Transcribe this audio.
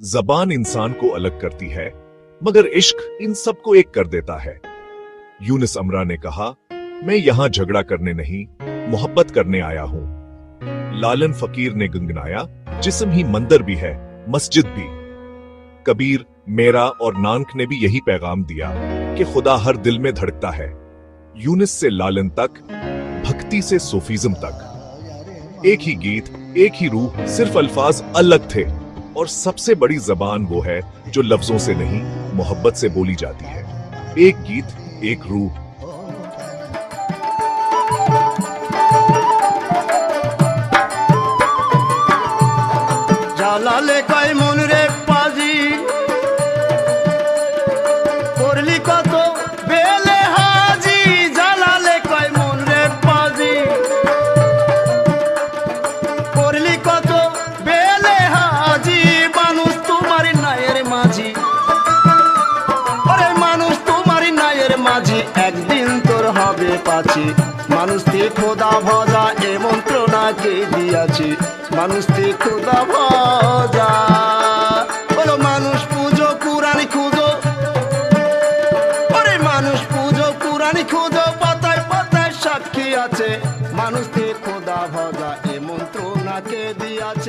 जबान इंसान को अलग करती है, मगर इश्क इन सबको एक कर देता है। यूनिस अमरा ने कहा, मैं यहां झगड़ा करने नहीं, मोहब्बत करने आया हूं। लालन फकीर ने गुनगुनाया, जिस्म ही मंदिर भी है, मस्जिद भी। कबीर, मेरा और नानक ने भी यही पैगाम दिया कि खुदा हर दिल में धड़कता है। यूनिस से लालन तक, भक्ति से सूफीज्म तक। एक ही गीत, एक ही रूह, सिर्फ अल्फाज अलग थे। और सबसे बड़ी जबान वो है जो लफ्जों से नहीं, मोहब्बत से बोली जाती है। एक गीत, एक रूह। জালালে কয় মন রে পাজি করলি কত বেলে হাজি জালালে কয় মন রে পাজি করলি কত বেলে হাজি মানুষ তোমার নায়ের মাঝি ওরে মানুষ তোমার নায়ের মাঝি একদিন তোর হবে পাছি মানুষ তে খোদা ভজা এ মন্ত্রণাকে দিয়াছি মানুষ তে খোদা ভজা বলো মানুষ পুজো কুরানি খুঁজো ওরে মানুষ পুজো কুরানি খুঁজো পাতায় পাতায় সাক্ষী আছে মানুষ তে খোদা ভজা এ মন্ত্রণাকে দিয়াছি।